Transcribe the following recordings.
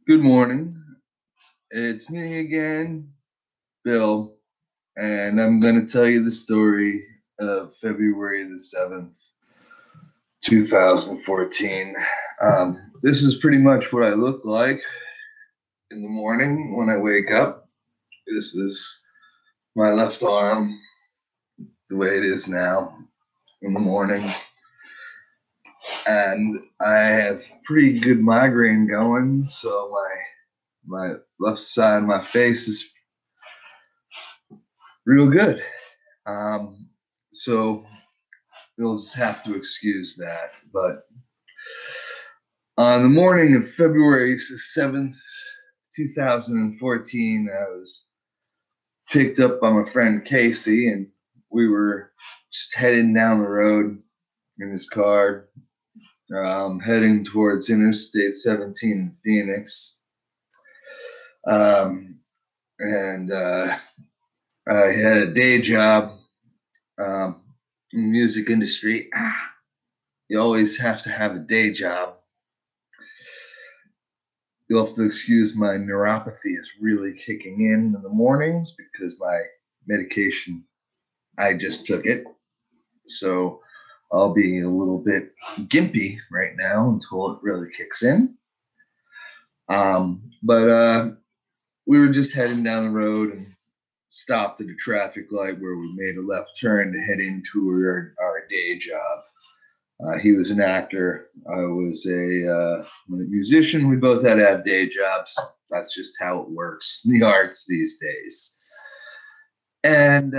Good morning. It's me again, Bill, and I'm going to tell you the story of February the 7th, 2014. This is pretty much what I look like in the morning when I wake up. This is my left arm, the way it is now in the morning. And I have pretty good migraine going, so my left side of my face is real good. So you'll just have to excuse that. But on the morning of February 7th, 2014, I was picked up by my friend Casey, and we were just heading down the road in his car, heading towards Interstate 17 in Phoenix. And I had a day job in the music industry. You always have to have a day job. You'll have to excuse my neuropathy is really kicking in the mornings because my medication, I just took it. So I'll be a little bit gimpy right now until it really kicks in. But we were just heading down the road and stopped at a traffic light where we made a left turn to head into our day job. He was an actor. I was a musician. We both had to have day jobs. That's just how it works in the arts these days. And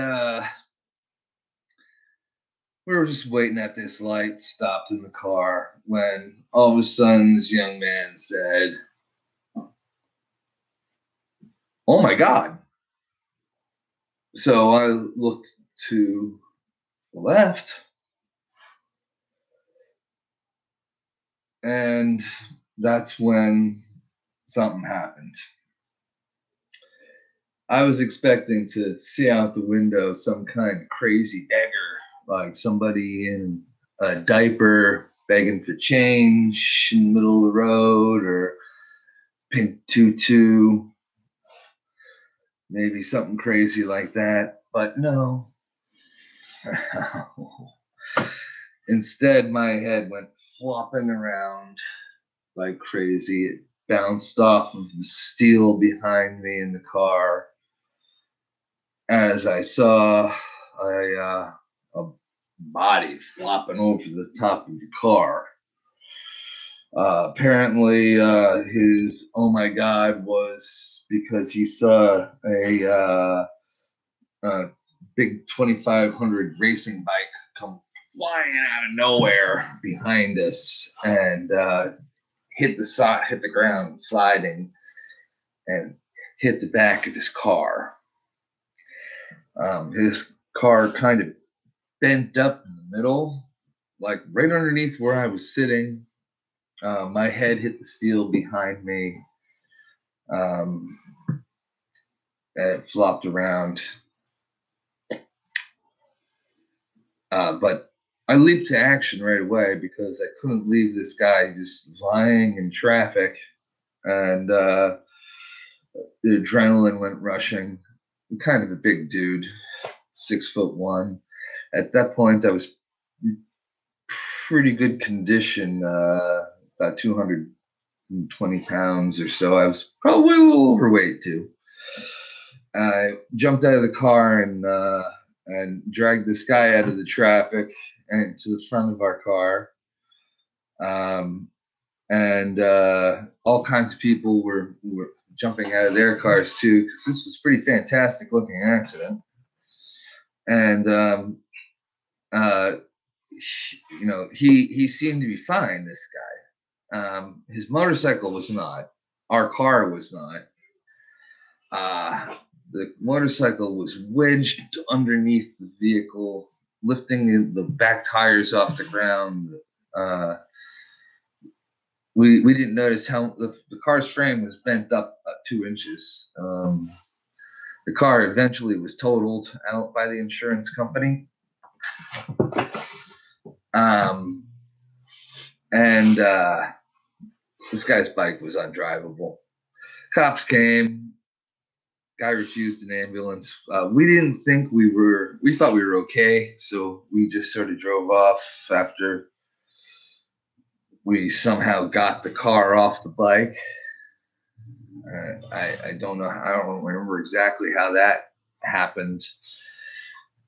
we were just waiting at this light, stopped in the car, when all of a sudden this young man said, "Oh my God." So I looked to the left, and that's when something happened. I was expecting to see out the window some kind of crazy beggar, like somebody in a diaper begging for change in the middle of the road, or pink tutu, maybe something crazy like that. But no. Instead, my head went flopping around like crazy. It bounced off of the steel behind me in the car as I saw a body flopping over the top of the car. Apparently, his "oh my God" was because he saw a big 2500 racing bike come flying out of nowhere behind us and hit the ground, sliding, and hit the back of his car. His car kind of bent up in the middle, like right underneath where I was sitting. My head hit the steel behind me, and it flopped around. But I leaped to action right away because I couldn't leave this guy just lying in traffic, and the adrenaline went rushing. I'm kind of a big dude, 6'1". At that point, I was pretty good condition, about 220 pounds or so. I was probably a little overweight too. I jumped out of the car and dragged this guy out of the traffic and to the front of our car. And all kinds of people were jumping out of their cars too, because this was a pretty fantastic looking accident. And he seemed to be fine, this guy. His motorcycle was not. Our car was not. The motorcycle was wedged underneath the vehicle, lifting the back tires off the ground. We didn't notice how the car's frame was bent up 2 inches. The car eventually was totaled out by the insurance company. And this guy's bike was undrivable. Cops came. Guy refused an ambulance. We didn't think we thought we were okay. So we just sort of drove off after we somehow got the car off the bike. I don't know. I don't remember exactly how that happened.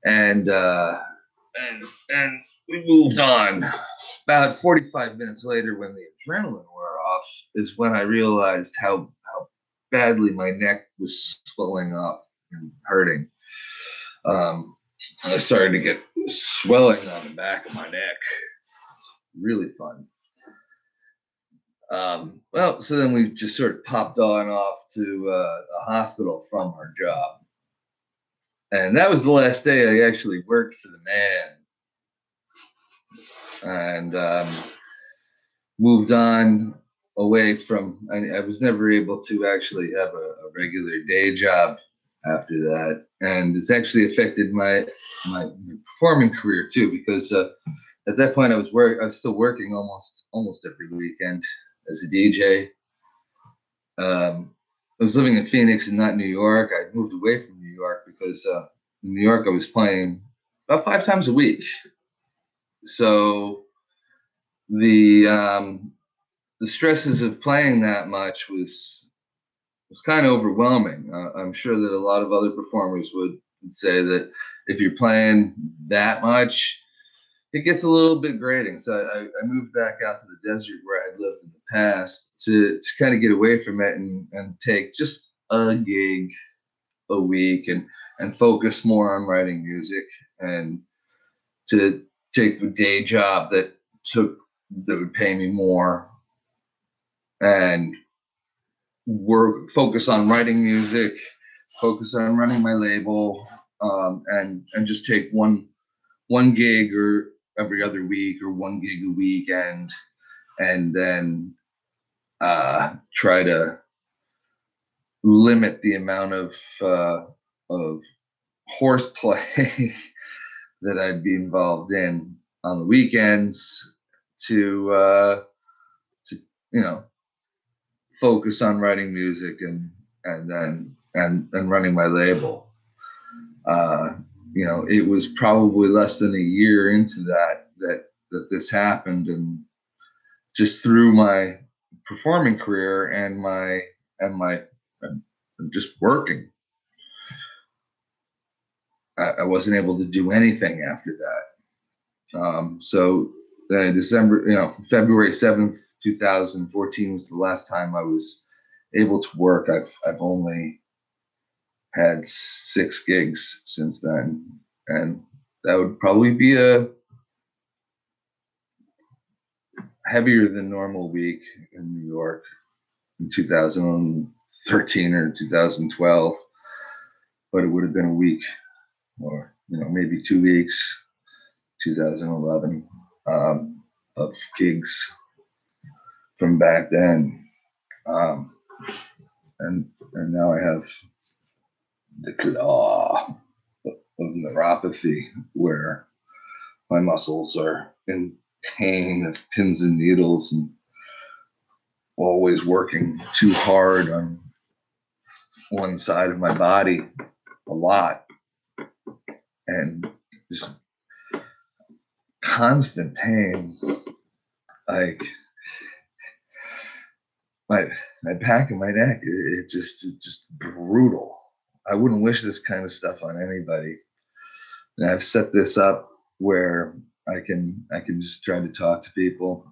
And, and we moved on. About 45 minutes later, when the adrenaline wore off, is when I realized how badly my neck was swelling up and hurting. I started to get swelling on the back of my neck. Really fun. Well, so then we just sort of popped on off to a hospital from our job. And that was the last day I actually worked for the man. And moved on away from, I was never able to actually have a regular day job after that. And it's actually affected my performing career too, because at that point I was still working almost every weekend as a DJ. I was living in Phoenix and not New York. I moved away from New York because in New York I was playing about 5 times a week. So the stresses of playing that much was kind of overwhelming. I'm sure that a lot of other performers would say that if you're playing that much, it gets a little bit grating. So I moved back out to the desert where I'd lived in the past to kind of get away from it and take just a gig a week and focus more on writing music, and to take a day job that would pay me more and focus on writing music, focus on running my label, and just take one gig or every other week or one gig a weekend, and then try to limit the amount of horseplay that I'd be involved in on the weekends to focus on writing music and then running my label. It was probably less than a year into that this happened, and just through my performing career and my just working, I wasn't able to do anything after that. So February 7th, 2014 was the last time I was able to work. I've only had 6 gigs since then, and that would probably be a heavier than normal week in New York in 2013 or 2012, but it would have been a week or maybe 2 weeks, 2011, of gigs from back then, and now I have the claw of neuropathy, where my muscles are in pain of pins and needles and always working too hard on one side of my body a lot, and just constant pain. Like my back and my neck, it's just brutal. I wouldn't wish this kind of stuff on anybody. And I've set this up where I can just try to talk to people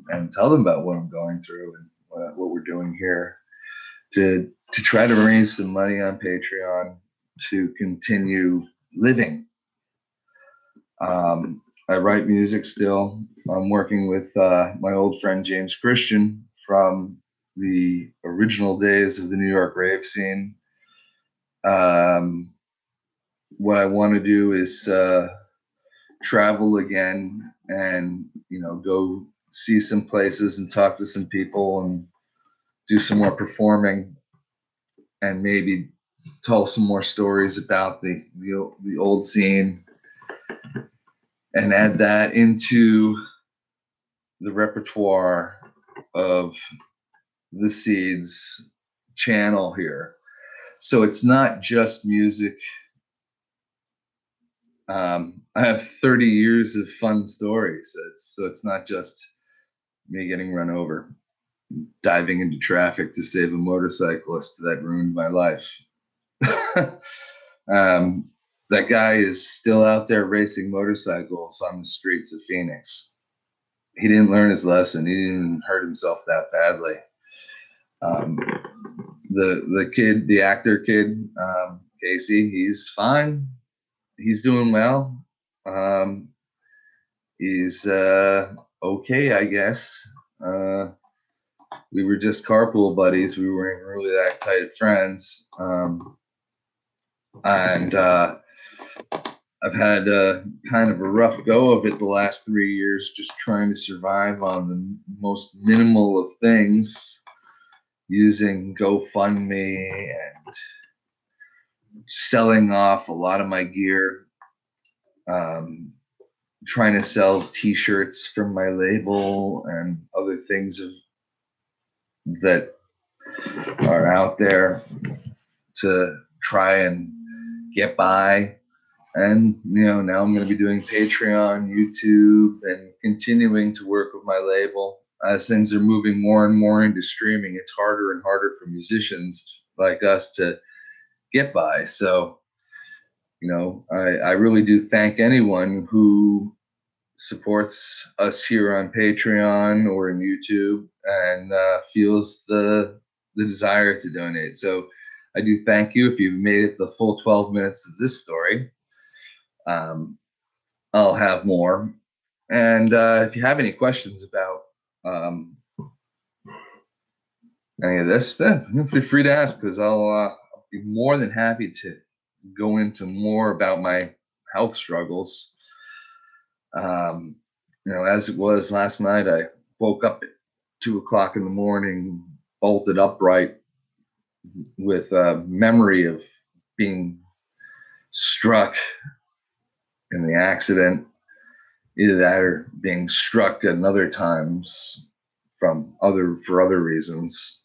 and tell them about what I'm going through and what we're doing here, to try to raise some money on Patreon to continue living. I write music still. I'm working with my old friend James Christian from the original days of the New York rave scene. What I want to do is travel again and go see some places and talk to some people and do some more performing, and maybe tell some more stories about the old scene and add that into the repertoire of the Seeds channel here. So it's not just music. I have 30 years of fun stories. So it's not just me getting run over, diving into traffic to save a motorcyclist that ruined my life. um, that guy is still out there racing motorcycles on the streets of Phoenix. He didn't learn his lesson. He didn't hurt himself that badly. Um, the kid, the actor kid, Casey, he's fine. He's doing well. Um, he's okay, I guess. We were just carpool buddies. We weren't really that tight of friends. And I've had kind of a rough go of it the last 3 years, just trying to survive on the most minimal of things, using GoFundMe and selling off a lot of my gear, trying to sell T-shirts from my label and other things that are out there to try and get by. And now I'm going to be doing Patreon, YouTube, and continuing to work with my label. As things are moving more and more into streaming, it's harder and harder for musicians like us to get by. So I really do thank anyone who supports us here on Patreon or in YouTube and feels the desire to donate. So I do thank you if you've made it the full 12 minutes of this story. I'll have more. And if you have any questions about any of this, feel free to ask, because I'll be more than happy to go into more about my health struggles. As it was last night, I woke up at 2 o'clock in the morning, bolted upright with a memory of being struck in the accident, either that or being struck at other times for other reasons.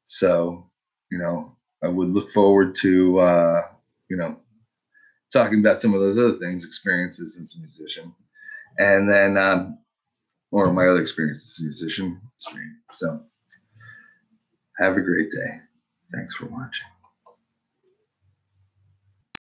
So, I would look forward to, talking about some of those other things, experiences as a musician, and then, or my other experiences as a musician. So, have a great day. Thanks for watching.